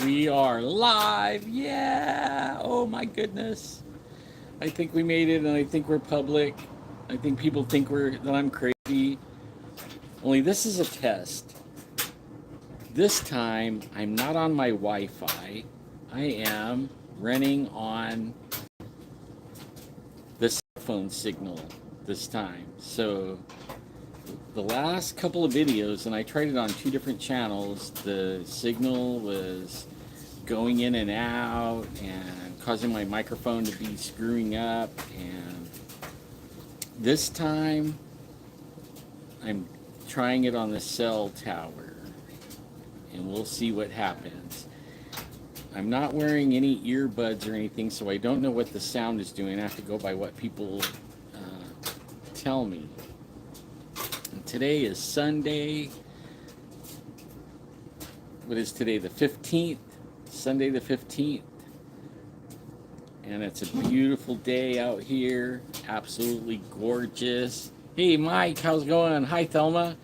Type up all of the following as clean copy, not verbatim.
We are live. Yeah. Oh my goodness. I think we made it, and I think we're public. I think people think that I'm crazy. Only this is a test. This time I'm not on my Wi-Fi. I am running on the cell phone signal this time. So the last couple of videos, and I tried it on two different channels, the signal was going in and out and causing my microphone to be screwing up. And this time I'm trying it on the cell tower, and we'll see what happens. I'm not wearing any earbuds or anything, so I don't know what the sound is doing. I have to go by what people tell me. And today is Sunday. What is today? The 15th? Sunday the 15th. And it's a beautiful day out here. Absolutely gorgeous. Hey, Mike, how's it going? Hi, Thelma.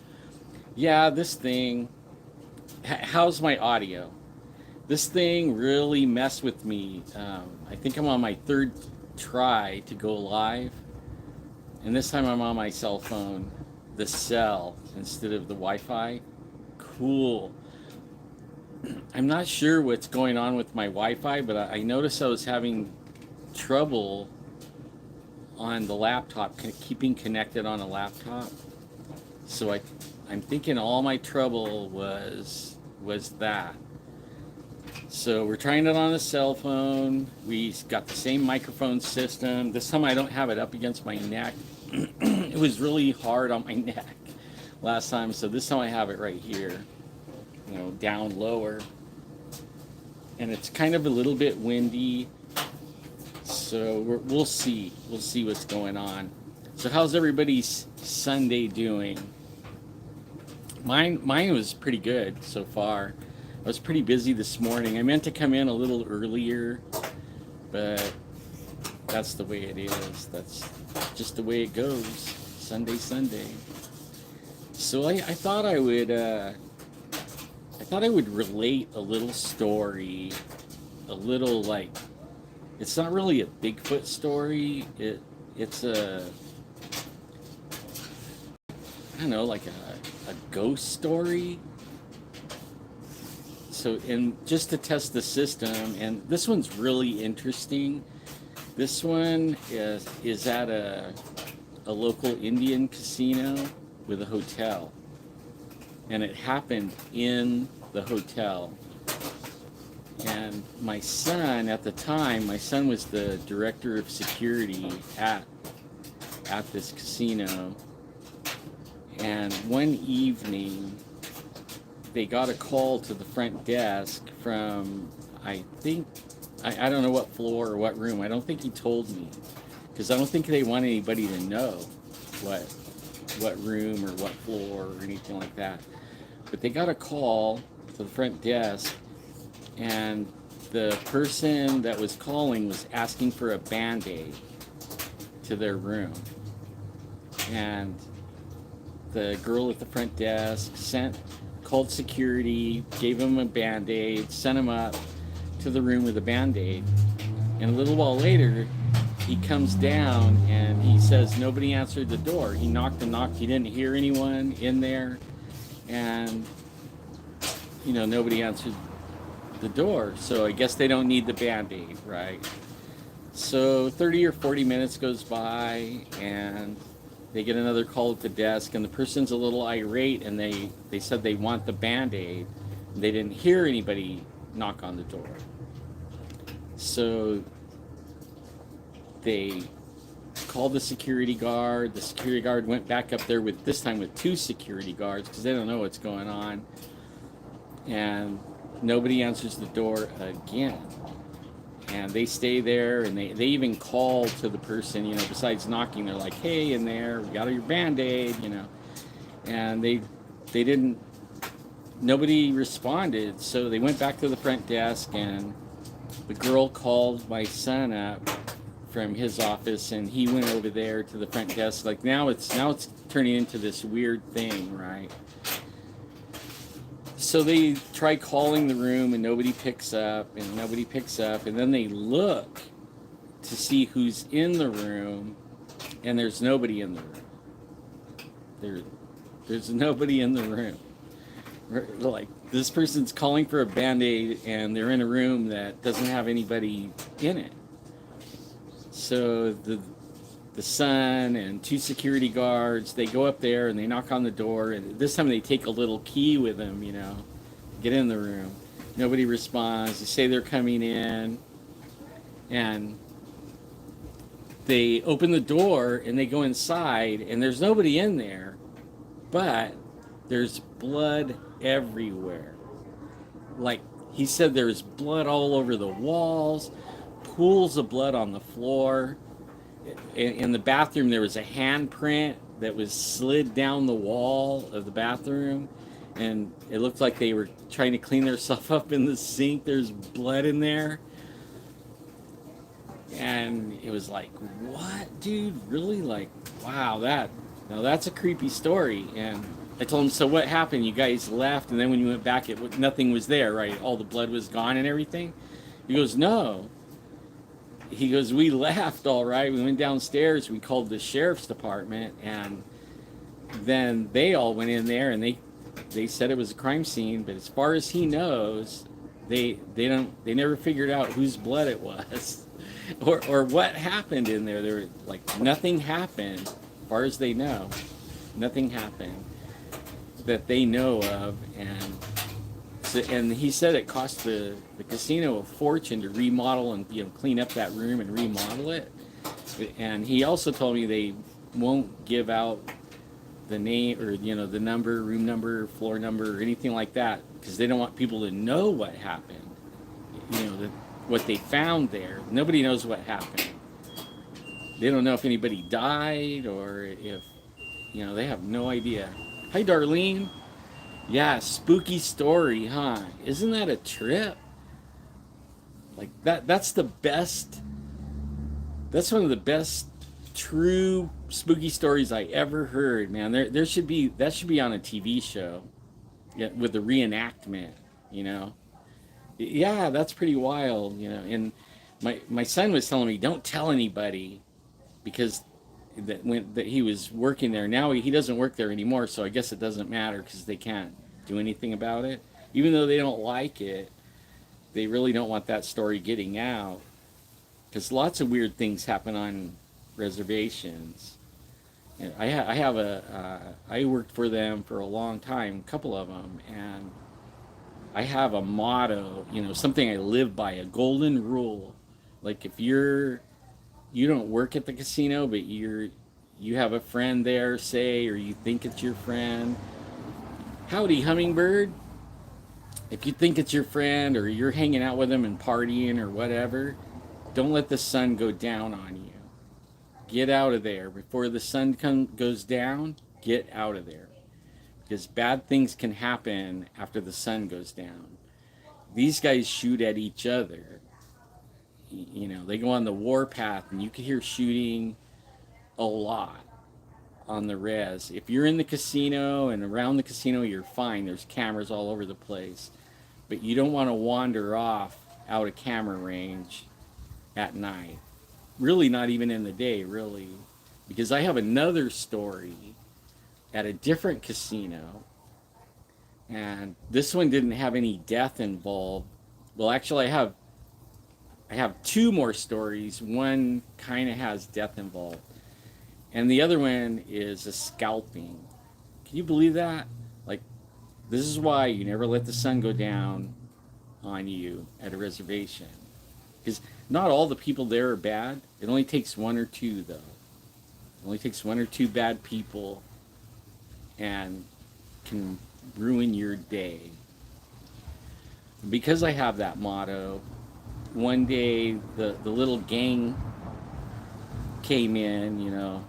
Yeah, this thing. How's my audio? This thing really messed with me. I think I'm on my third try to go live. And this time I'm on my cell phone, the cell, instead of the Wi-Fi. Cool. I'm not sure what's going on with my Wi-Fi, but I noticed I was having trouble on the laptop, keeping connected on a laptop. So I'm thinking all my trouble was that. So we're trying it on a cell phone. We got the same microphone system. This time I don't have it up against my neck. It was really hard on my neck last time, so this time I have it right here, down lower. And it's kind of a little bit windy, so we'll see. We'll see what's going on. So how's everybody's Sunday doing? Mine was pretty good so far. I was pretty busy this morning. I meant to come in a little earlier, but that's the way it is. That's just the way it goes. Sunday. So I thought I would relate a little story, a little, like, it's not really a Bigfoot story. It's a, I don't know, like a ghost story. So, and just to test the system, and this one's really interesting. This one is at a local Indian casino with a hotel, and it happened in the hotel. And my son, at the time, my son was the director of security at this casino. And one evening, they got a call to the front desk from, I think, I don't know what floor or what room. I don't think he told me, because I don't think they want anybody to know what room or what floor or anything like that. But they got a call to the front desk, and the person that was calling was asking for a Band-Aid to their room. And the girl at the front desk called security, gave him a Band-Aid, sent him up to the room with a Band-Aid. And a little while later, he comes down and he says nobody answered the door. He knocked and knocked. He didn't hear anyone in there. And, nobody answered the door. So I guess they don't need the Band-Aid, right? So 30 or 40 minutes goes by, and they get another call at the desk, and the person's a little irate, and they said they want the Band-Aid. They didn't hear anybody knock on the door. So they called the security guard. The security guard went back up there this time with two security guards, because they don't know what's going on. And nobody answers the door again. And they stay there, and they even call to the person, besides knocking, they're like, hey, in there, we got your Band-Aid, And nobody responded. So they went back to the front desk, and the girl called my son up from his office, and he went over there to the front desk. Like, now it's turning into this weird thing, right? so they try calling the room and nobody picks up and nobody picks up, and then they look to see who's in the room, and there's nobody in the room. There, there's nobody in the room. Like, this person's calling for a Band-Aid and they're in a room that doesn't have anybody in it. So the son and two security guards, they go up there and they knock on the door, and this time they take a little key with them, get in the room. Nobody responds. They say they're coming in, and they open the door and they go inside, and there's nobody in there, but there's blood everywhere. Like, he said, there's blood all over the walls, pools of blood on the floor. In the bathroom, there was a handprint that was slid down the wall of the bathroom, and it looked like they were trying to clean themselves up in the sink. There's blood in there. And it was like, what, dude? Really? Like, wow, that's a creepy story. And I told him, so what happened? You guys left, and then when you went back, nothing was there, right? All the blood was gone and everything? He goes, no. He goes, we left, all right. We went downstairs. We called the sheriff's department, and then they all went in there, and they said it was a crime scene. But as far as he knows, they never figured out whose blood it was, or what happened in there. There, like, nothing happened, as far as they know. Nothing happened that they know of, and he said it cost the casino a fortune to remodel and clean up that room and remodel it. And he also told me they won't give out the name or the number, room number, floor number, or anything like that, because they don't want people to know what happened. What they found there. Nobody knows what happened. They don't know if anybody died or if they have no idea. Hi, Darlene. Yeah, spooky story, huh? Isn't that a trip? Like, that's the best. That's one of the best true spooky stories I ever heard, man. That should be on a TV show. Yeah, with the reenactment, Yeah, that's pretty wild, And my son was telling me, don't tell anybody, because that he was working there. Now he doesn't work there anymore, so I guess it doesn't matter because they can't do anything about it. Even though they don't like it, they really don't want that story getting out, because lots of weird things happen on reservations. And I worked for them for a long time, a couple of them, and I have a motto, something I live by, a golden rule. Like, if you don't work at the casino, but you have a friend there, say, or you think it's your friend. Howdy, Hummingbird. If you think it's your friend, or you're hanging out with them and partying or whatever, don't let the sun go down on you. Get out of there. Before the sun goes down, get out of there. Because bad things can happen after the sun goes down. These guys shoot at each other. They go on the warpath, and you can hear shooting a lot on the res. If you're in the casino and around the casino, you're fine. There's cameras all over the place. But you don't want to wander off out of camera range at night. Really, not even in the day, really. Because I have another story at a different casino, and this one didn't have any death involved. Well, actually, I have two more stories. One kind of has death involved, and the other one is a scalping. Can you believe that? Like, this is why you never let the sun go down on you at a reservation, because not all the people there are bad. It only takes one or two, though. It only takes one or two bad people and can ruin your day. Because I have that motto, one day the little gang came in,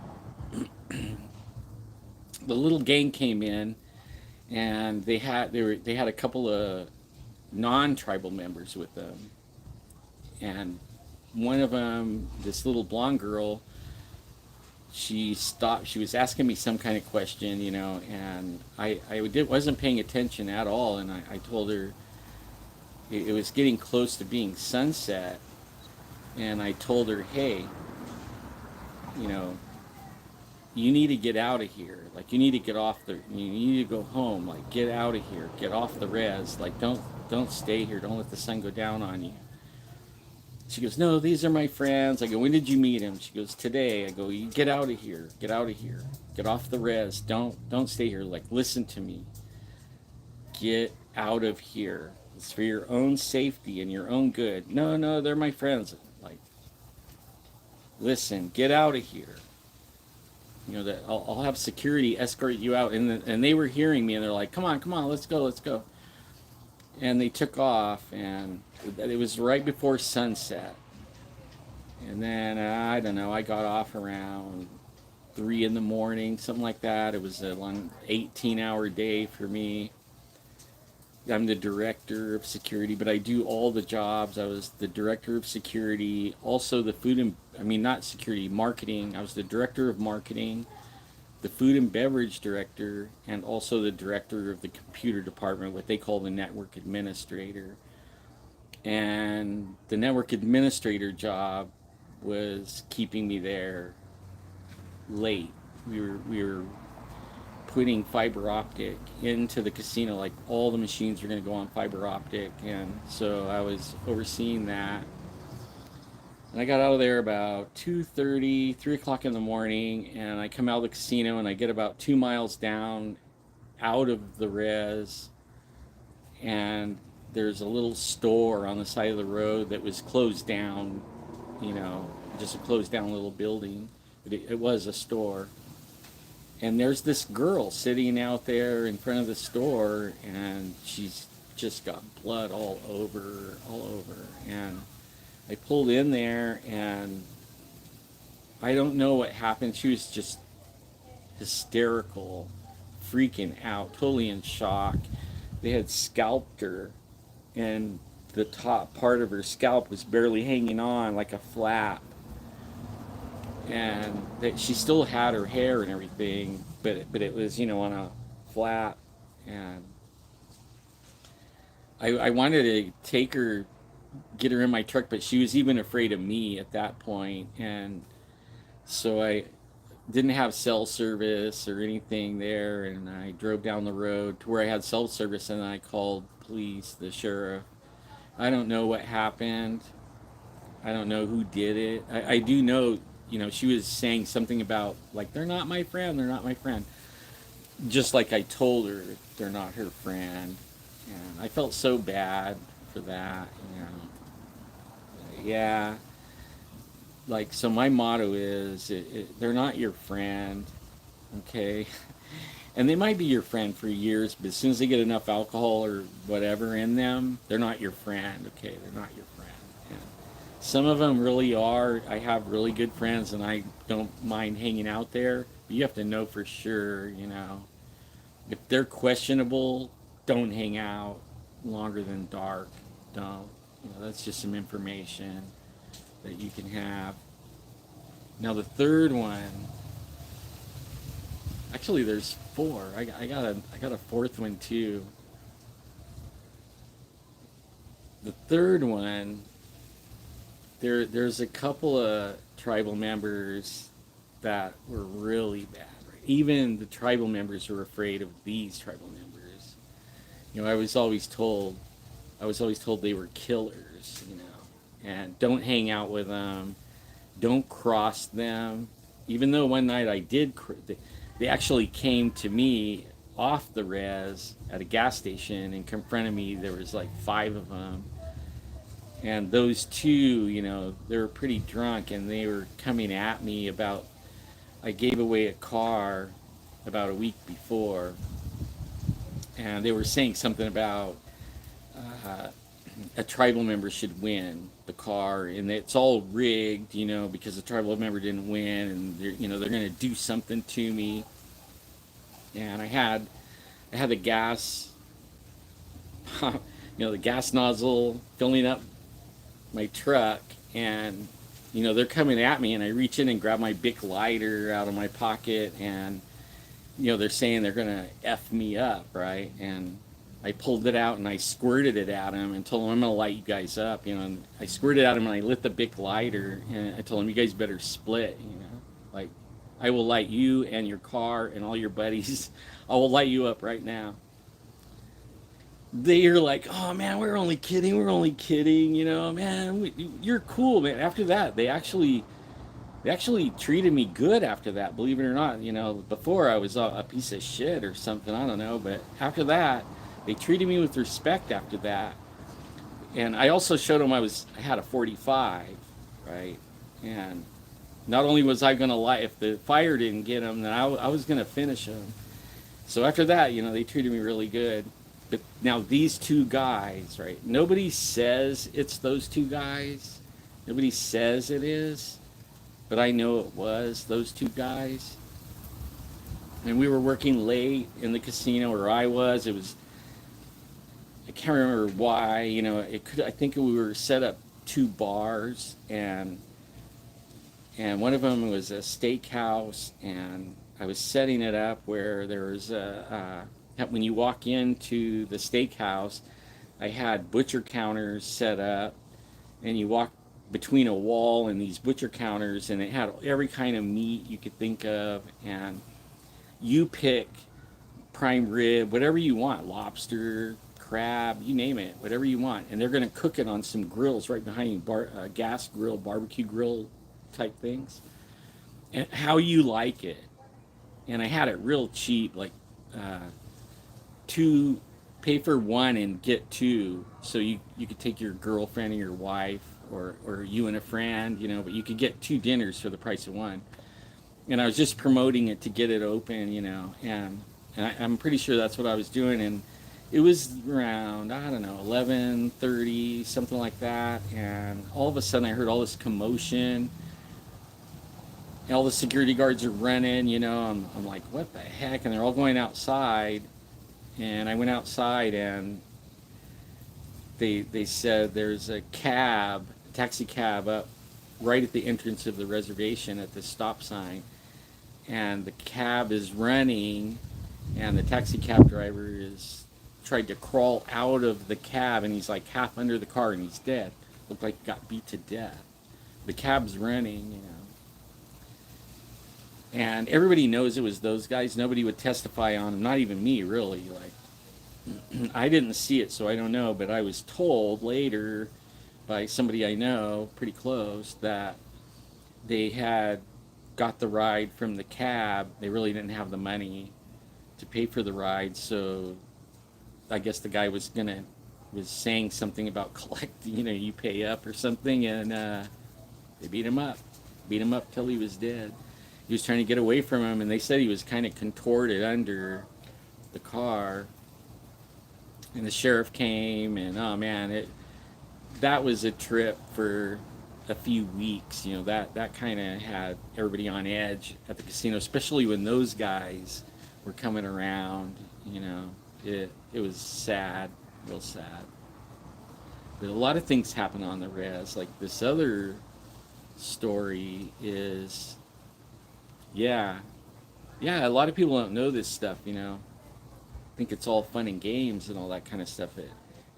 the little gang came in, and they had a couple of non-tribal members with them, and one of them, this little blonde girl, she stopped. She was asking me some kind of question, and wasn't paying attention at all. And I told her it was getting close to being sunset, and I told her, hey, you know, you need to get out of here. Like, you need to get off the. You need to go home. Like, get out of here. Get off the res. Like, don't stay here. Don't let the sun go down on you. She goes, no, these are my friends. I go, when did you meet him? She goes, today. I go, you get out of here. Get out of here. Get off the res. Don't stay here. Like, listen to me. Get out of here. It's for your own safety and your own good. No, they're my friends. Like, listen, get out of here. That I'll have security escort you out. And they were hearing me, and they're like, come on, let's go. And they took off, and it was right before sunset. And then, I don't know, I got off around 3 in the morning, something like that. It was a long 18-hour day for me. I'm the director of security, but I do all the jobs. I was the director of security, also the not security, marketing. I was the director of marketing, the food and beverage director, and also the director of the computer department, what they call the network administrator. And the network administrator job was keeping me there late. We were putting fiber optic into the casino. Like, all the machines were going to go on fiber optic, and so I was overseeing that. And I got out of there about 2:30, 3 o'clock in the morning, and I come out of the casino, and I get about 2 miles down out of the res, and there's a little store on the side of the road that was closed down, just a closed down little building, but it was a store. And there's this girl sitting out there in front of the store, and she's just got blood all over. And I pulled in there, and I don't know what happened. She was just hysterical, freaking out, totally in shock. They had scalped her, and the top part of her scalp was barely hanging on, like a flap. And that she still had her hair and everything, but it was, on a flap. And I wanted to take her, get her in my truck, but she was even afraid of me at that point. And so I didn't have cell service or anything there, and I drove down the road to where I had cell service, and I called police, the sheriff. I don't know what happened. I don't know who did it. I do know, she was saying something about, like, they're not my friend. Just like I told her they're not her friend. And I felt so bad for that, Yeah. Like, so my motto is, they're not your friend, okay? And they might be your friend for years, but as soon as they get enough alcohol or whatever in them, they're not your friend, okay? They're not your friend. And some of them really are. I have really good friends, and I don't mind hanging out there. But you have to know for sure, If they're questionable, don't hang out longer than dark. Don't. That's just some information that you can have. Now the third one, actually there's 4. I got a fourth one too. The third one, there's a couple of tribal members that were really bad. Right? Even the tribal members were afraid of these tribal members. I was always told they were killers, and don't hang out with them, don't cross them. Even though one night I did, they actually came to me off the res at a gas station and confronted me. There was like 5 of them, and those 2, they were pretty drunk, and they were coming at me about, I gave away a car about a week before, and they were saying something about a tribal member should win the car, and it's all rigged, because the tribal member didn't win, and they're going to do something to me. And I had the gas, the gas nozzle filling up my truck, and you know, they're coming at me, and I reach in and grab my Bic lighter out of my pocket, and you know, they're saying they're gonna f me up, right? And I pulled it out and I squirted it at him and told him, I'm gonna light you guys up, you know. And I squirted at him and I lit the Bic lighter, and I told him, you guys better split, you know, like I will light you and your car and all your buddies. I will light you up right now. They're like, oh man, we're only kidding, you know, man, you're cool, man. After that, they actually treated me good after that, believe it or not. You know, before I was a piece of shit or something, I don't know, but after that, they treated me with respect after that. And I also showed them I had a 45, right? And not only was I going to light, if the fire didn't get them, then I was going to finish them. So after that, you know, they treated me really good. But now these two guys, right? Nobody says it's those two guys. Nobody says it is, but I know it was those two guys. And we were working late in the casino where I was. It was, I can't remember why, you know, it could, I think we were set up two bars, and one of them was a steakhouse, and I was setting it up where there was when you walk into the steakhouse, I had butcher counters set up, and you walk between a wall and these butcher counters, and it had every kind of meat you could think of, and you pick prime rib, whatever you want, lobster, crab, you name it, whatever you want, and they're going to cook it on some grills right behind you, gas grill, barbecue grill type things, and how you like it. And I had it real cheap, like two, pay for one and get two, so you could take your girlfriend or your wife, or you and a friend, you know, but you could get two dinners for the price of one. And I was just promoting it to get it open, you know, and I'm pretty sure that's what I was doing. And it was around, I don't know, 11:30, something like that, and all of a sudden I heard all this commotion, and all the security guards are running, you know. I'm like, what the heck? And they're all going outside, and I went outside, and they said there's a taxi cab up right at the entrance of the reservation at the stop sign, and the cab is running, and the taxi cab driver is tried to crawl out of the cab, and he's like half under the car, and he's dead. Looked like he got beat to death. The cab's running, you know. And everybody knows it was those guys. Nobody would testify on them, not even me, really. Like, I didn't see it, so I don't know, but I was told later by somebody I know, pretty close, that they had got the ride from the cab. They really didn't have the money to pay for the ride, so I guess the guy was saying something about collecting, you know, you pay up or something, and they beat him up till he was dead. He was trying to get away from him, and they said he was kind of contorted under the car. And the sheriff came, and oh man, that was a trip for a few weeks. You know, that kind of had everybody on edge at the casino, especially when those guys were coming around. You know, it was sad, real sad. But a lot of things happen on the res. Like this other story is, yeah, a lot of people don't know this stuff, you know. Think it's all fun and games and all that kind of stuff.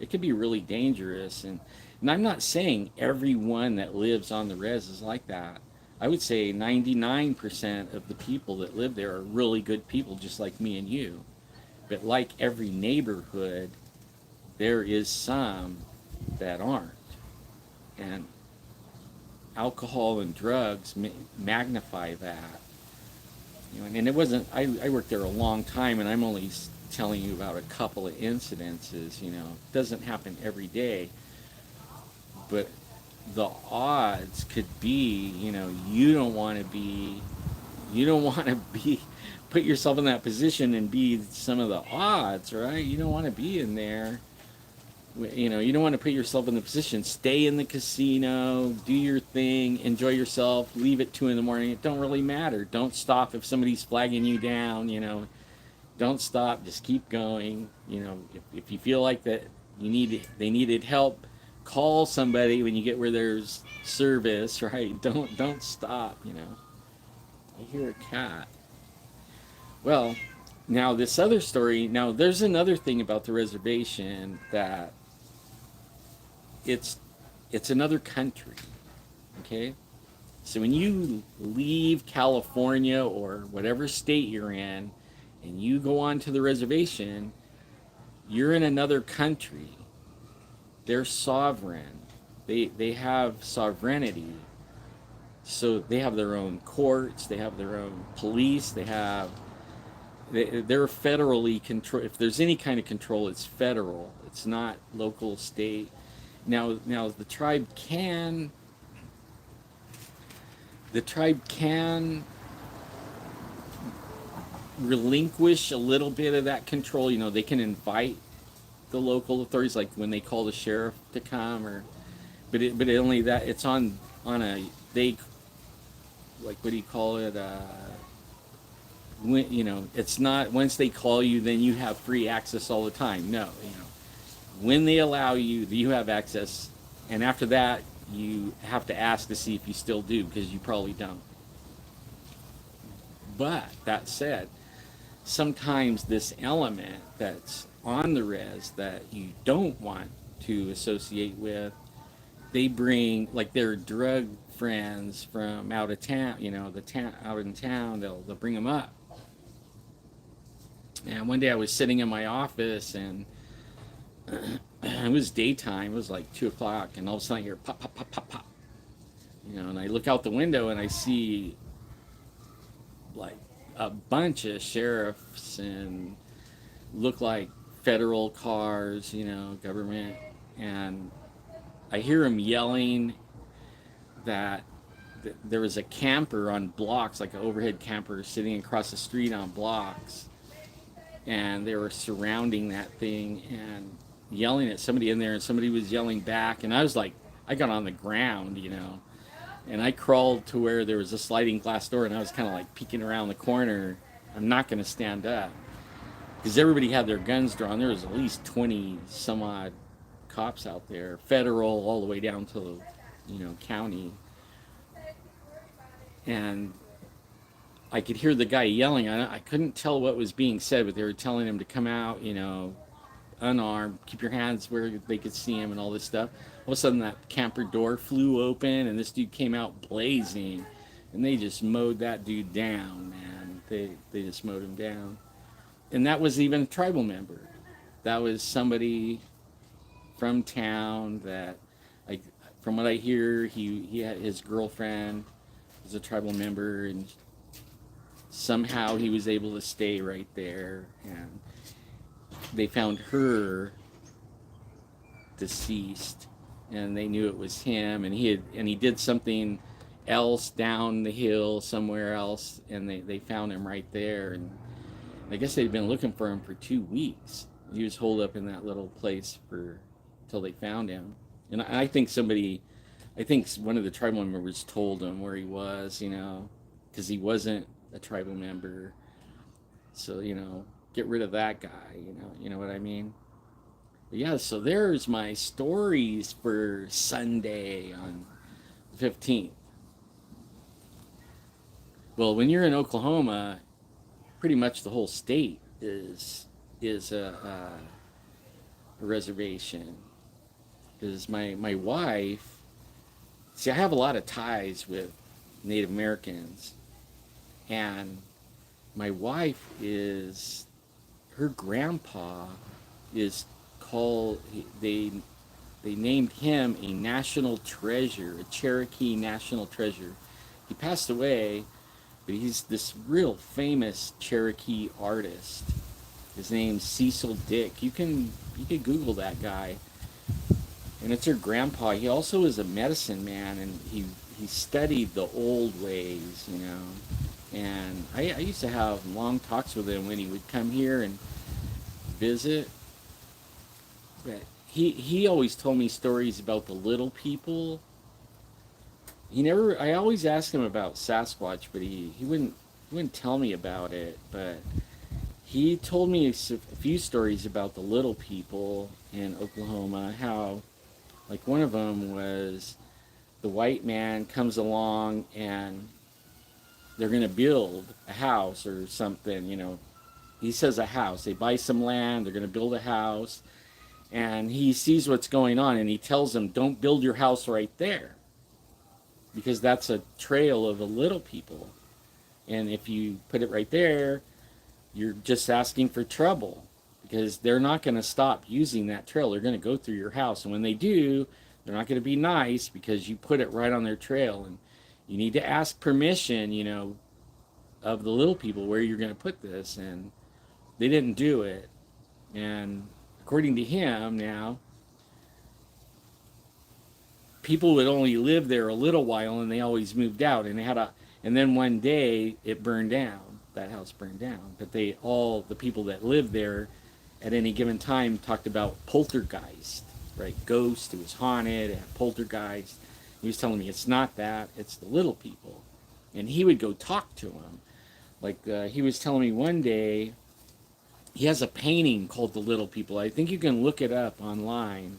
It can be really dangerous, and I'm not saying everyone that lives on the res is like that. I would say 99% of the people that live there are really good people, just like me and you. But like every neighborhood, there is some that aren't. And alcohol and drugs magnify that. You know, and it wasn't, I worked there a long time, and I'm only telling you about a couple of incidences, you know. It doesn't happen every day, but the odds could be, you know, you don't want to be, put yourself in that position and be some of the odds, right? You don't want to be in there. You know, you don't want to put yourself in the position. Stay in the casino, do your thing, enjoy yourself, leave at 2 a.m. It don't really matter. Don't stop if somebody's flagging you down, you know. Don't stop, just keep going. You know, if you feel like that they needed help, call somebody when you get where there's service, right? Don't stop, you know. I hear a cat. Well, now this other story, now there's another thing about the reservation that it's it's another country, okay? So when you leave California or whatever state you're in and you go onto the reservation, you're in another country. They're sovereign. They have sovereignty. So they have their own courts, they have their own police, they're federally control. If there's any kind of control, it's federal. It's not local, state. Now the tribe can relinquish a little bit of that control. You know, they can invite the local authorities, like when they call the sheriff to come, or but it only that it's on a they like what do you call it? When, you know, it's not once they call you, then you have free access all the time. No, you know, when they allow you, you have access, and after that, you have to ask to see if you still do, because you probably don't. But that said, sometimes this element that's on the res that you don't want to associate with, they bring like their drug friends from out of town, you know, the town out in town, they'll bring them up. And one day I was sitting in my office, and it was daytime. It was like 2 o'clock, and all of a sudden I hear pop, pop, pop, pop, pop. You know, and I look out the window and I see like a bunch of sheriffs and look like federal cars, you know, government, and I hear them yelling that there was a camper on blocks, like an overhead camper sitting across the street on blocks, and they were surrounding that thing and yelling at somebody in there, and somebody was yelling back, and I was like, I got on the ground, you know, and I crawled to where there was a sliding glass door, and I was kind of like peeking around the corner. I'm not going to stand up because everybody had their guns drawn. There was at least 20 some odd cops out there, federal all the way down to, you know, county. And I could hear the guy yelling. I couldn't tell what was being said, but they were telling him to come out, you know, unarmed, keep your hands where they could see him and all this stuff. All of a sudden that camper door flew open and this dude came out blazing, and they just mowed that dude down, man. They just mowed him down. And that was even a tribal member. That was somebody from town that, like, from what I hear, he had his girlfriend was a tribal member, and somehow he was able to stay right there, and they found her deceased, and they knew it was him, and he did something else down the hill somewhere else, and they found him right there. And I guess they'd been looking for him for 2 weeks. He was holed up in that little place till they found him. And I think one of the tribal members told him where he was, you know, because he wasn't a tribal member. So, you know, get rid of that guy, you know what I mean? But yeah, so there's my stories for Sunday on the 15th. Well, when you're in Oklahoma, pretty much the whole state is a reservation. Because my wife, see, I have a lot of ties with Native Americans, and my wife her grandpa is called, they named him a national treasure, a Cherokee national treasure. He passed away, but he's this real famous Cherokee artist. His name's Cecil Dick. You can Google that guy. And it's her grandpa. He also is a medicine man, and he studied the old ways, you know. And I used to have long talks with him when he would come here and visit. But he always told me stories about the little people. I always asked him about Sasquatch, but he wouldn't tell me about it. But he told me a few stories about the little people in Oklahoma, how Like one of them was the white man comes along and they're going to build a house or something, you know. He says a house. They buy some land, they're going to build a house, and he sees what's going on and he tells them, don't build your house right there because that's a trail of the little people. And if you put it right there, you're just asking for trouble because they're not going to stop using that trail. They're going to go through your house. And when they do, they're not going to be nice because you put it right on their trail. And you need to ask permission, you know, of the little people where you're going to put this. And they didn't do it. And according to him now, people would only live there a little while and they always moved out. And they had and then one day it burned down. That house burned down. But all the people that lived there at any given time talked about poltergeist, right? Ghost, it was haunted, it had poltergeist. He was telling me it's not that, it's the little people. And he would go talk to them. Like he was telling me one day, he has a painting called The Little People. I think you can look it up online.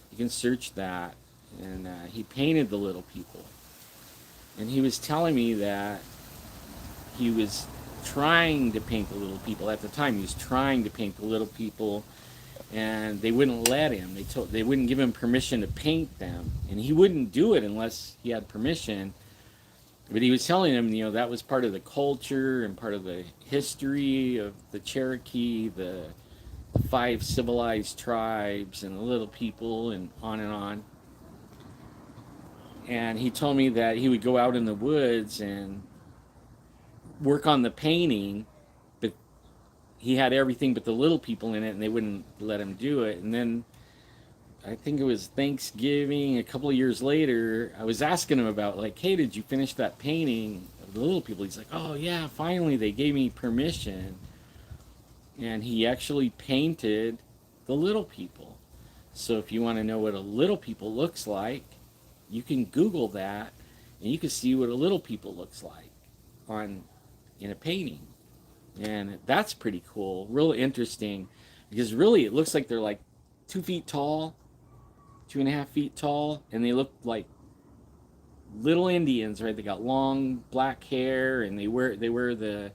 You can search that. And he painted the little people. And he was telling me that he was trying to paint the little people at the time. He was trying to paint the little people, and they wouldn't let him. They wouldn't give him permission to paint them, and he wouldn't do it unless he had permission. But he was telling them, you know, that was part of the culture and part of the history of the Cherokee, the 5 civilized tribes, and the little people, and on and on. And he told me that he would go out in the woods and work on the painting, but he had everything but the little people in it, and they wouldn't let him do it. And then I think it was Thanksgiving a couple of years later, I was asking him about, like, hey, did you finish that painting of the little people? He's like, oh yeah, finally they gave me permission. And he actually painted the little people. So if you want to know what a little people looks like, you can Google that and you can see what a little people looks like in a painting. And that's pretty cool, real interesting, because really it looks like they're like 2 feet tall, 2.5 feet tall, and they look like little Indians, right? They got long black hair, and they wear the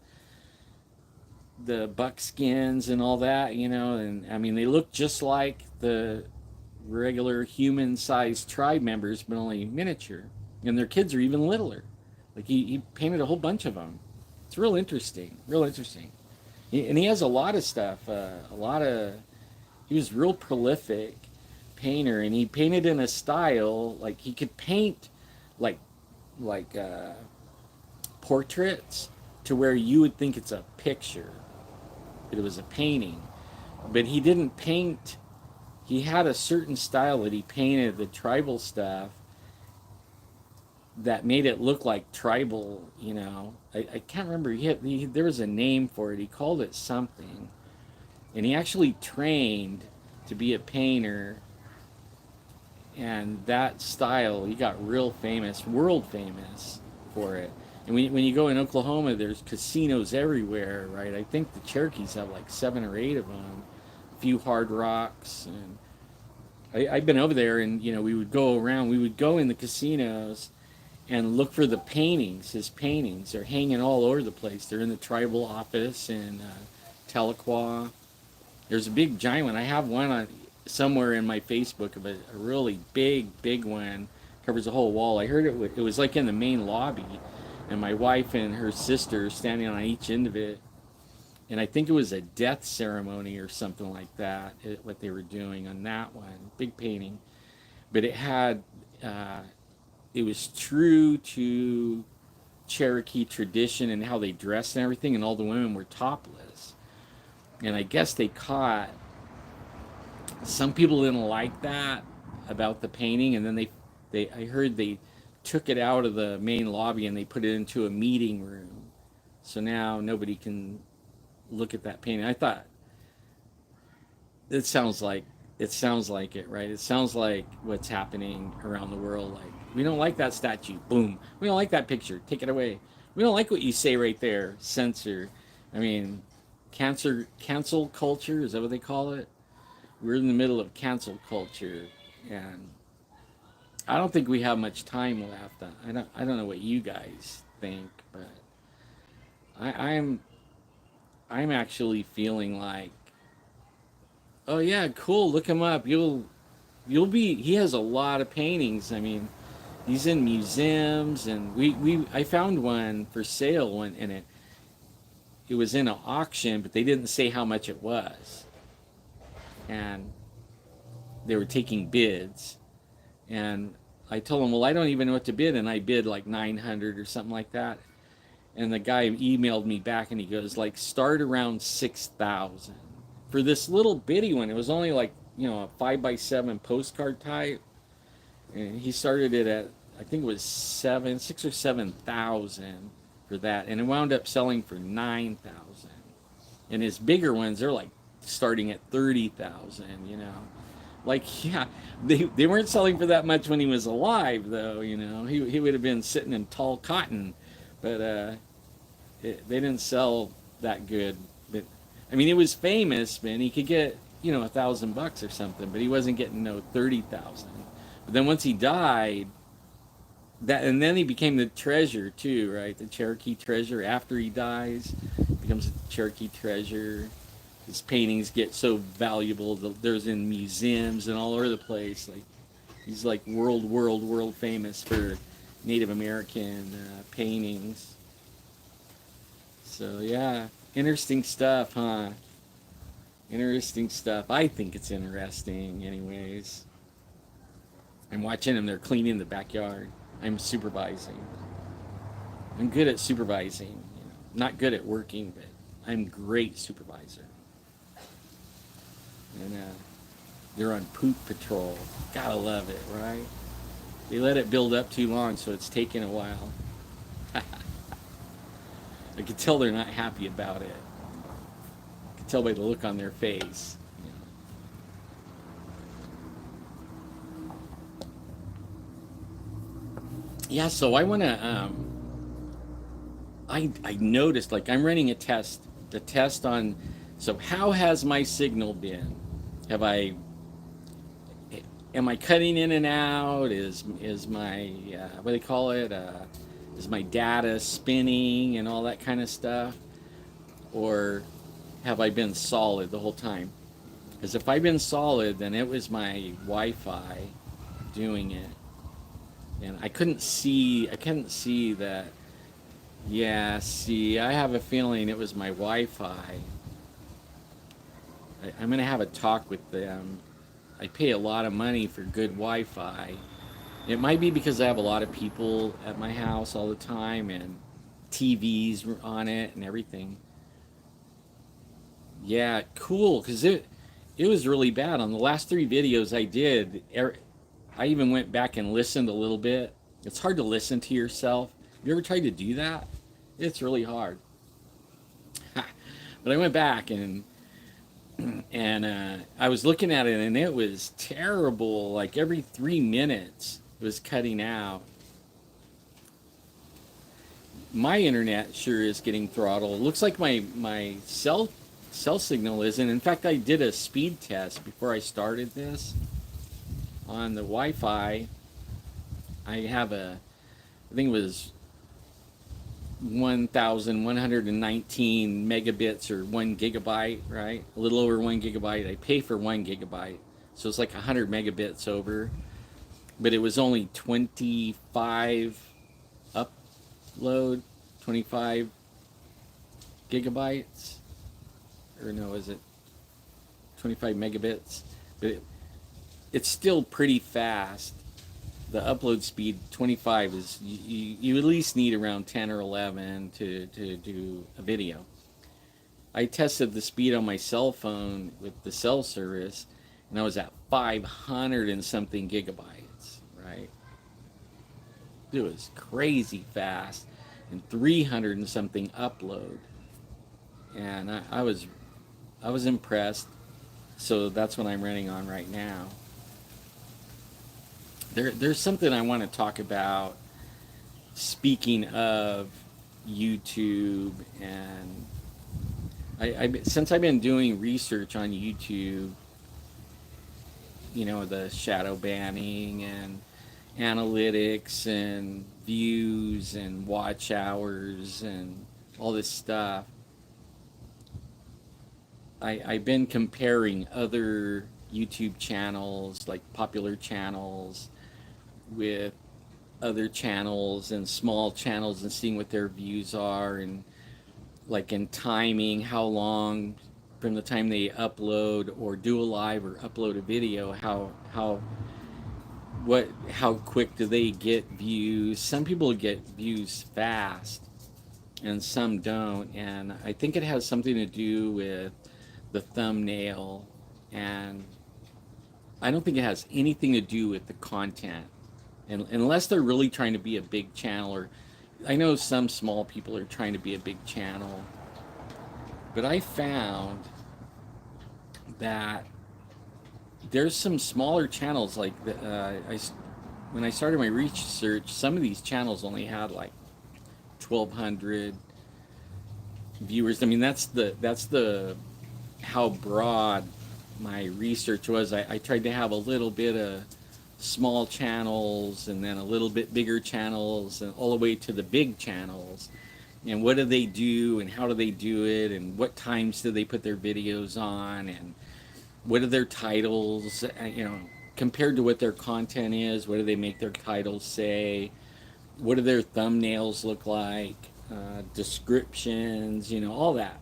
buckskins and all that, you know. And I mean, they look just like the regular human-sized tribe members, but only miniature. And their kids are even littler. Like he painted a whole bunch of them. It's real interesting, real interesting. And he has a lot of stuff. He was real prolific painter, and he painted in a style like he could paint like like portraits to where you would think it's a picture, but it was a painting. But he didn't paint. He had a certain style that he painted the tribal stuff that made it look like tribal, you know. I can't remember. There was a name for it. He called it something. And he actually trained to be a painter. And that style, he got real famous, world famous for it. And when you go in Oklahoma, there's casinos everywhere, right? I think the Cherokees have like 7 or 8 of them. A few Hard Rocks. And I've been over there, and, you know, we would go around. We would go in the casinos and look for the paintings. His paintings are hanging all over the place. They're in the tribal office in Tahlequah. There's a big giant one. I have one somewhere in my Facebook of a really big one. Covers the whole wall. I heard it was like in the main lobby, and my wife and her sister standing on each end of it. And I think it was a death ceremony or something like that, what they were doing on that one. Big painting. But it had... it was true to Cherokee tradition and how they dressed and everything, and all the women were topless. And I guess they caught... Some people didn't like that about the painting, and then I heard they took it out of the main lobby and they put it into a meeting room. So now nobody can look at that painting. I thought, it sounds like it, right? It sounds like what's happening around the world. Like, we don't like that statue. Boom. We don't like that picture. Take it away. We don't like what you say right there. Censor. I mean, cancel culture, is that what they call it? We're in the middle of cancel culture, and I don't think we have much time left. I don't know what you guys think, but I, I'm I'm actually feeling like, oh yeah, cool. Look him up. You'll be. He has a lot of paintings. I mean, he's in museums, and we I found one for sale one, and it was in an auction, but they didn't say how much it was, and they were taking bids, and I told him, well, I don't even know what to bid, and I bid like 900 or something like that, and the guy emailed me back, and he goes like, start around 6,000 for this little bitty one. It was only like, a 5x7 postcard type, and he started it at, I think it was 6 or 7,000 for that, and it wound up selling for 9,000. And his bigger ones, they're like starting at 30,000. Like, yeah, they weren't selling for that much when he was alive, though. He would have been sitting in tall cotton, but they didn't sell that good. But I mean, it was famous, man. He could get $1,000 or something, but he wasn't getting no 30,000. But then once he died, and then he became the treasure too, right? The Cherokee treasure. After he dies, becomes a Cherokee treasure. His paintings get so valuable. There's in museums and all over the place. Like, he's like world famous for Native American paintings. So yeah, interesting stuff, huh? Interesting stuff. I think it's interesting, anyways. I'm watching them. They're cleaning the backyard. I'm supervising. I'm good at supervising. Not good at working, but I'm great supervisor. And they're on poop patrol. Gotta love it, right? They let it build up too long, so it's taking a while. I could tell they're not happy about it. I could tell by the look on their face. Yeah, so I want to. I noticed, like, I'm running a test. The test on. So how has my signal been? Have I? Am I cutting in and out? Is my what do they call it? Is my data spinning and all that kind of stuff? Or have I been solid the whole time? Because if I've been solid, then it was my Wi-Fi doing it, and I couldn't see that. Yeah, see, I have a feeling it was my Wi-Fi. I'm gonna have a talk with them. I pay a lot of money for good Wi-Fi. It might be because I have a lot of people at my house all the time, and TVs on it and everything. Yeah, cool. Because it was really bad on the last three videos I did. I even went back and listened a little bit. It's hard to listen to yourself. Have you ever tried to do that? It's really hard. But I went back and I was looking at it, and it was terrible. Like every 3 minutes it was cutting out. My internet sure is getting throttled. It looks like my cell signal isn't. In fact, I did a speed test before I started this on the Wi-Fi. I have I think it was 1,119 megabits or 1 gigabyte, right? A little over 1 gigabyte. I pay for 1 gigabyte, so it's like 100 megabits over. But it was only 25 upload, 25 gigabytes, or no, is it 25 megabits? But it's still pretty fast. The upload speed 25 is you at least need around 10 or 11 to do a video. I tested the speed on my cell phone with the cell service, and I was at 500 and something gigabytes, right? It was crazy fast, and 300 and something upload, and I was impressed. So that's what I'm running on right now. There's something I want to talk about. Speaking of YouTube, and since I've been doing research on YouTube, the shadow banning analytics and views and watch hours and all this stuff, I've been comparing other YouTube channels, like popular channels, with other channels and small channels, and seeing what their views are, and like in timing, how long from the time they upload or do a live or upload a video, how quick do they get views. Some people get views fast and some don't, and I think it has something to do with the thumbnail, and I don't think it has anything to do with the content, and unless they're really trying to be a big channel. Or I know some small people are trying to be a big channel, but I found that there's some smaller channels like when I started my research, some of these channels only had like 1,200 viewers. I mean, that's the how broad my research was. I tried to have a little bit of small channels and then a little bit bigger channels and all the way to the big channels. And what do they do and how do they do it and what times do they put their videos on and what are their titles, compared to what their content is. What do they make their titles say? What do their thumbnails look like? Descriptions, all that.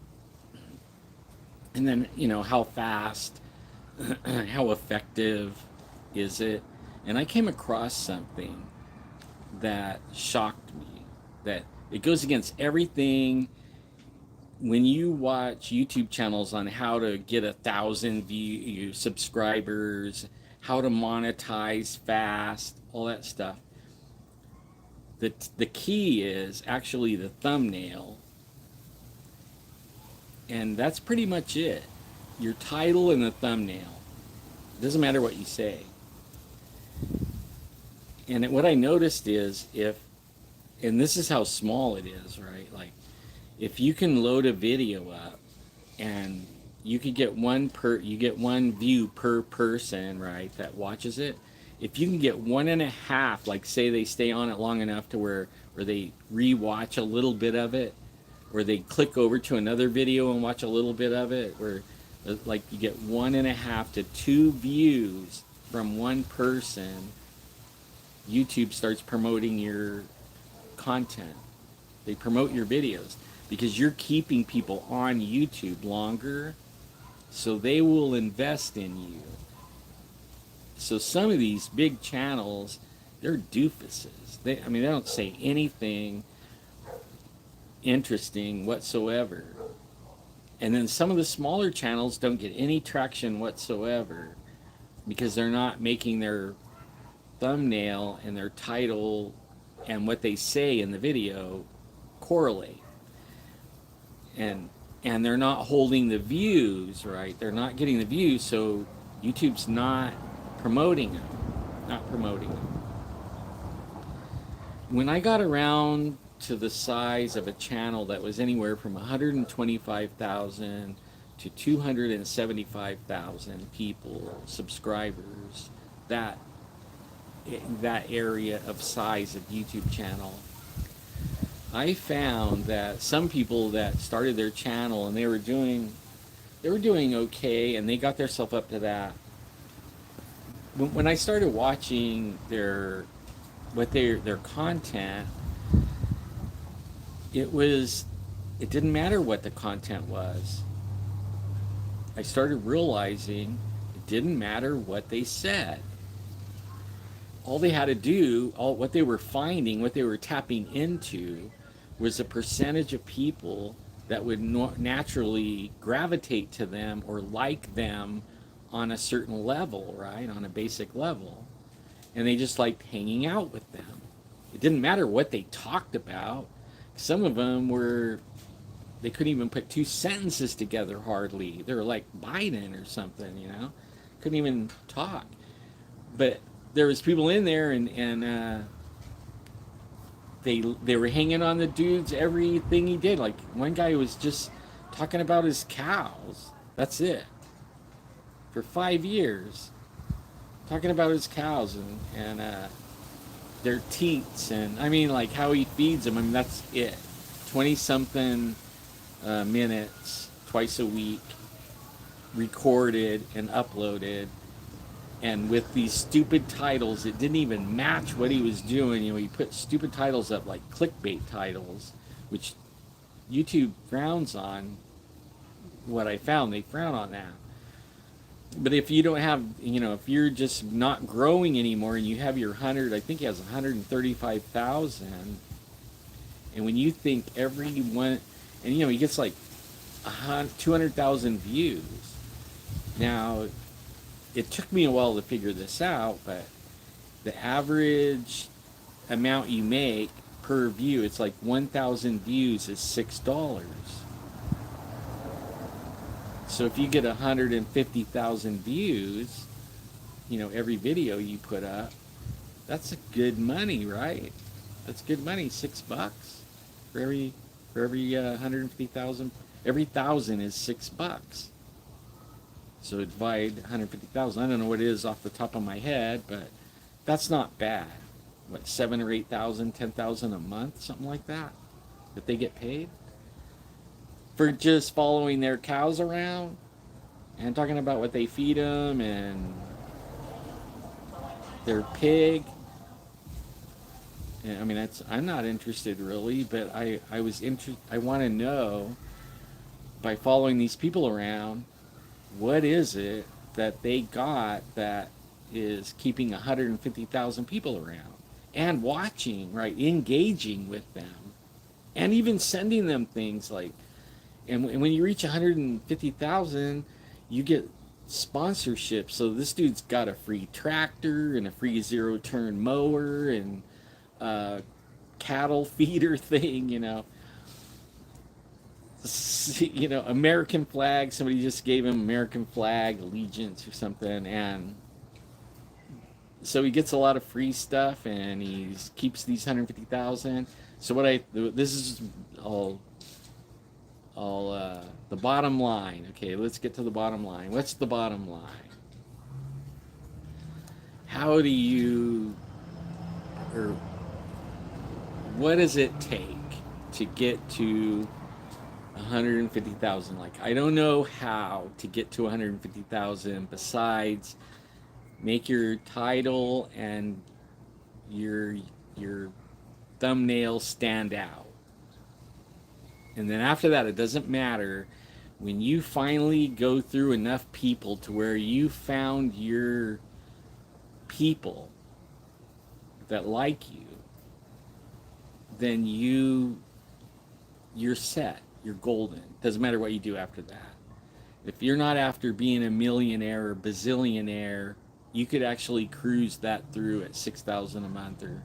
And then, how fast, how effective is it? And I came across something that shocked me, that it goes against everything. When you watch YouTube channels on how to get 1,000 subscribers, how to monetize fast, all that stuff, the key is actually the thumbnail. And that's pretty much it. Your title and the thumbnail. It doesn't matter what you say. And what I noticed is and this is how small it is, right? Like, if you can load a video up and you could get you get one view per person, right, that watches it. If you can get 1.5, like say they stay on it long enough to where they re-watch a little bit of it, or they click over to another video and watch a little bit of it, or like you get 1.5 to 2 views from one person, YouTube starts promoting your content. They promote your videos because you're keeping people on YouTube longer, so they will invest in you. So some of these big channels, they're doofuses. They don't say anything interesting whatsoever. And then some of the smaller channels don't get any traction whatsoever because they're not making their thumbnail and their title and what they say in the video correlate. And they're not holding the views, right? They're not getting the views, so YouTube's not promoting them. When I got around to the size of a channel that was anywhere from 125,000 to 275,000 people, subscribers, that area of size of YouTube channel, I found that some people that started their channel and they were doing okay, and they got themselves up to that. When I started watching their content, it didn't matter what the content was. I started realizing it didn't matter what they said. All they had to do, what they were finding, what they were tapping into, was a percentage of people that would naturally gravitate to them or like them on a certain level, right? On a basic level. And they just liked hanging out with them. It didn't matter what they talked about. Some of them they couldn't even put 2 sentences together hardly. They were like Biden or something, couldn't even talk. But there was people in there, and they were hanging on the dude's everything he did. Like, one guy was just talking about his cows. That's it. For 5 years, talking about his cows, and their teats, and I mean, like how he feeds them. I mean, that's it. 20 something minutes twice a week, recorded and uploaded, and with these stupid titles, it didn't even match what he was doing. You know, he put stupid titles up like clickbait titles, which YouTube frowns on. What I found, they frown on that. But if you don't have, you know, if you're just not growing anymore and you have your 100, I think he has 135,000, and when you think every one, and you know, he gets like 200,000 views. Now, it took me a while to figure this out, but the average amount you make per view, it's like 1,000 views is $6. So if you get 150,000 views, you know, every video you put up, that's a good money, right? That's good money, $6 for every 150,000. Every 1,000 is $6. So divide 150,000. I don't know what it is off the top of my head, but that's not bad. What, 7 or 8,000, 10,000 a month, something like that they get paid for just following their cows around and talking about what they feed them and their pig. And, I mean, I'm not interested really, but I want to know, by following these people around, what is it that they got that is keeping 150,000 people around and watching, right, engaging with them, and even sending them things like, and when you reach 150,000, you get sponsorships. So this dude's got a free tractor and a free zero-turn mower and a cattle feeder thing, you know. You know, American flag. Somebody just gave him American flag, allegiance or something, and so he gets a lot of free stuff, and he keeps these 150,000. So this is all the bottom line. Okay, let's get to the bottom line. What's the bottom line? How do you, or what does it take to get to 150,000? Like, I don't know how to get to 150,000 besides make your title and your thumbnail stand out. And then after that, it doesn't matter. When you finally go through enough people to where you found your people that like you, then you're set. You're golden. Doesn't matter what you do after that. If you're not after being a millionaire or bazillionaire, you could actually cruise that through at 6,000 a month or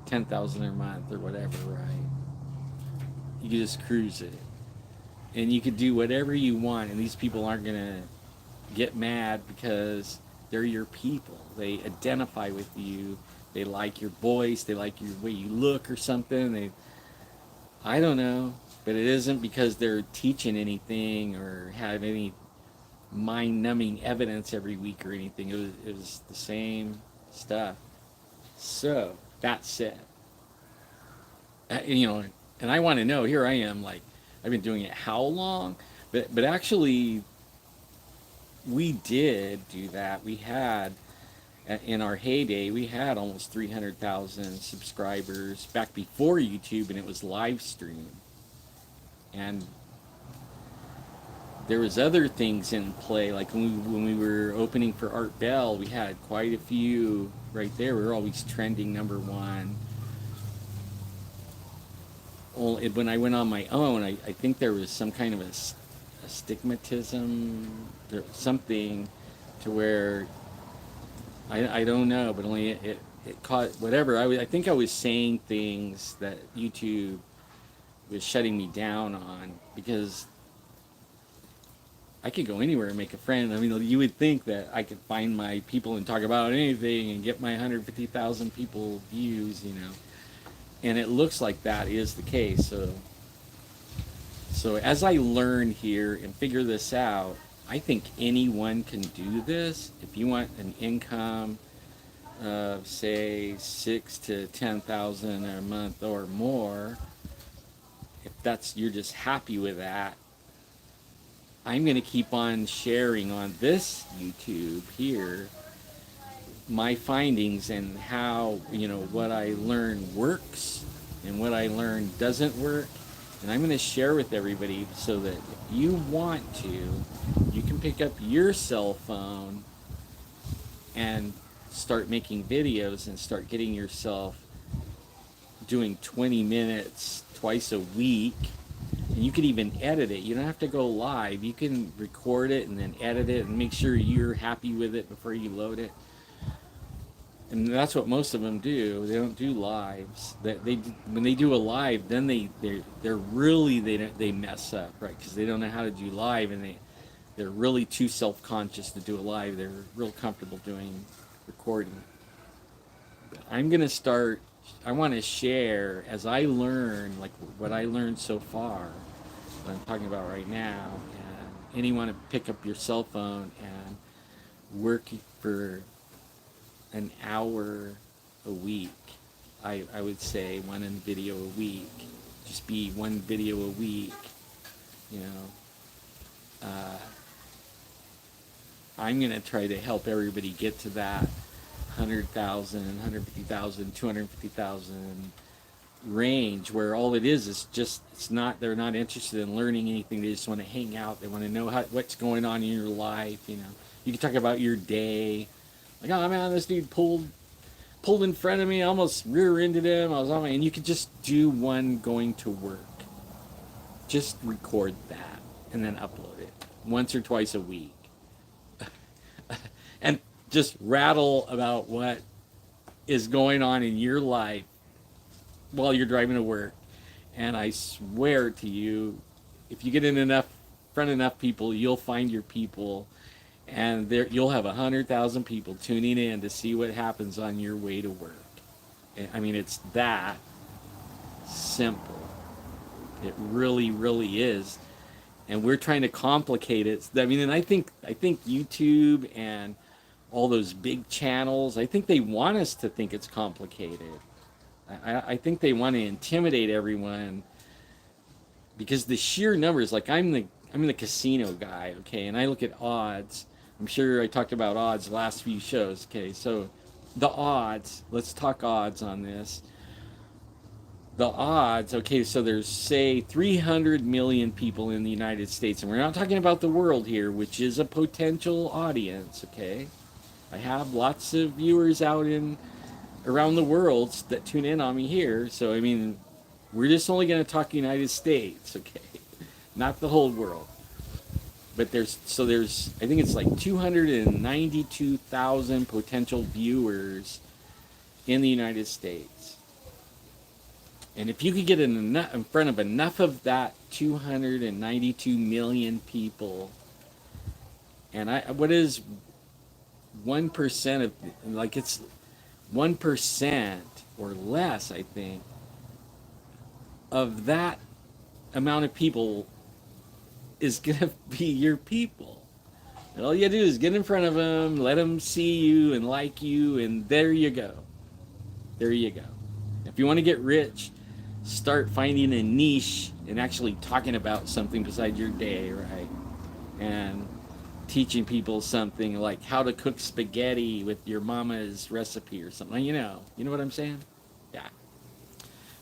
10,000 a month or whatever, right? You could just cruise it. And you could do whatever you want, and these people aren't going to get mad because they're your people. They identify with you. They like your voice. They like your way you look or something. I don't know, but it isn't because they're teaching anything or have any mind-numbing evidence every week or anything. It was the same stuff. So, that's it. You know, and I want to know, here I am, like, I've been doing it how long? But actually, we did do that. We had, in our heyday, we had almost 300,000 subscribers back before YouTube, and it was live stream. And there was other things in play, like when we were opening for Art Bell, we had quite a few right there. We were always trending #1. Well, when I went on my own, I think there was some kind of a stigmatism, something to where, I don't know, but only it caught whatever. I think I was saying things that YouTube was shutting me down on, because I could go anywhere and make a friend. I mean, you would think that I could find my people and talk about anything and get my 150,000 people views, you know. And it looks like that is the case. So as I learn here and figure this out, I think anyone can do this. If you want an income, of say 6 to 10,000 a month or more, if that's you're just happy with that, I'm going to keep on sharing on this YouTube here my findings and how, what I learn works and what I learn doesn't work. And I'm going to share with everybody so that if you want to, you can pick up your cell phone and start making videos and start getting yourself doing 20 minutes twice a week. And you can even edit it. You don't have to go live. You can record it and then edit it and make sure you're happy with it before you load it. And that's what most of them do. They don't do lives. They when they do a live, then they're really they mess up, right? Because they don't know how to do live, and they're really too self-conscious to do a live. They're real comfortable doing recording. But I'm gonna start. I want to share as I learn, like what I learned so far, what I'm talking about right now, and anyone to pick up your cell phone and work for an hour a week. I would say one video a week. Just be one video a week. You know, I'm gonna try to help everybody get to that 100,000, 150,000, 250,000 range where all it is just they're not interested in learning anything. They just want to hang out. They want to know what's going on in your life. You can talk about your day. Like, oh man, this dude pulled in front of me, I almost rear-ended him. I was on my, and you could just do one going to work. Just record that and then upload it once or twice a week. And just rattle about what is going on in your life while you're driving to work. And I swear to you, if you get in front of enough people, you'll find your people, and you'll have 100,000 people tuning in to see what happens on your way to work. I mean, it's that simple. It really, really is. And we're trying to complicate it. I mean, and I think YouTube and all those big channels, I think they want us to think it's complicated. I think they want to intimidate everyone because the sheer numbers, like I'm the casino guy, okay, and I look at odds. I'm sure I talked about odds the last few shows, okay, so the odds, let's talk odds on this. The odds, okay, so there's, say, 300 million people in the United States, and we're not talking about the world here, which is a potential audience, okay? I have lots of viewers out around the world that tune in on me here, so, I mean, we're just only going to talk United States, okay? Not the whole world. But there's, I think it's like 292,000 potential viewers in the United States. And if you could get in front of enough of that 292 million people, and what is 1% of, like it's 1% or less, I think, of that amount of people is going to be your people. And all you do is get in front of them, let them see you and like you, and there you go. There you go. If you want to get rich, start finding a niche and actually talking about something besides your day, right? And teaching people something like how to cook spaghetti with your mama's recipe or something. You know what I'm saying? Yeah.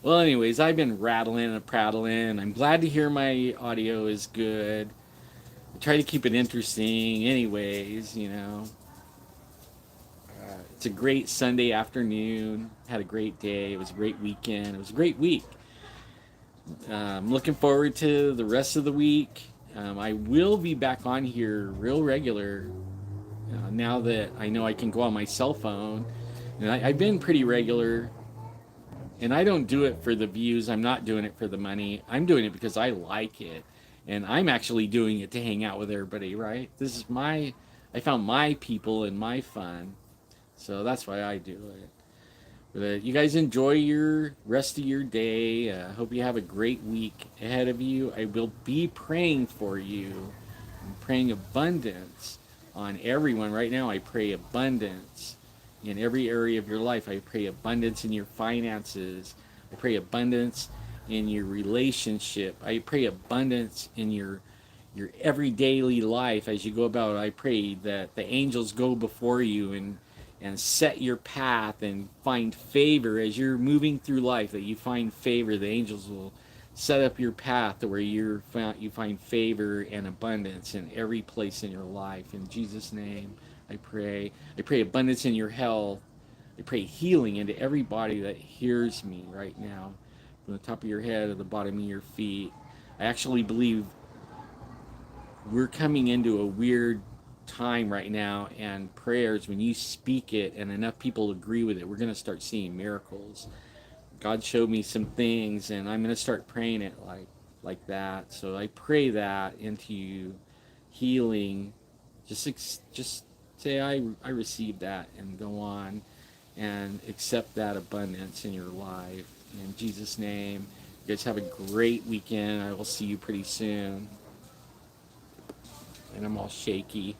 Well, anyways, I've been rattling and prattling. I'm glad to hear my audio is good. I try to keep it interesting anyways, It's a great Sunday afternoon. Had a great day. It was a great weekend. It was a great week. I'm looking forward to the rest of the week. I will be back on here real regular now that I know I can go on my cell phone. And I've been pretty regular. And I don't do it for the views. I'm not doing it for the money. I'm doing it because I like it. And I'm actually doing it to hang out with everybody, right? I found my people and my fun. So that's why I do it. But you guys enjoy your rest of your day. Hope you have a great week ahead of you. I will be praying for you. I'm praying abundance on everyone. Right now I pray abundance in every area of your life. I pray abundance in your finances. I pray abundance in your relationship. I pray abundance in your everyday life as you go about. I pray that the angels go before you and set your path and find favor as you're moving through life, that you find favor. The angels will set up your path to where you find favor and abundance in every place in your life. In Jesus' name, I pray. I pray abundance in your health. I pray healing into everybody that hears me right now, from the top of your head to the bottom of your feet. I actually believe we're coming into a weird time right now, and prayers, when you speak it and enough people agree with it, we're going to start seeing miracles. God showed me some things, and I'm going to start praying it like that. So I pray that into you, healing. Just say, I receive that, and go on and accept that abundance in your life. In Jesus' name, you guys have a great weekend. I will see you pretty soon. And I'm all shaky.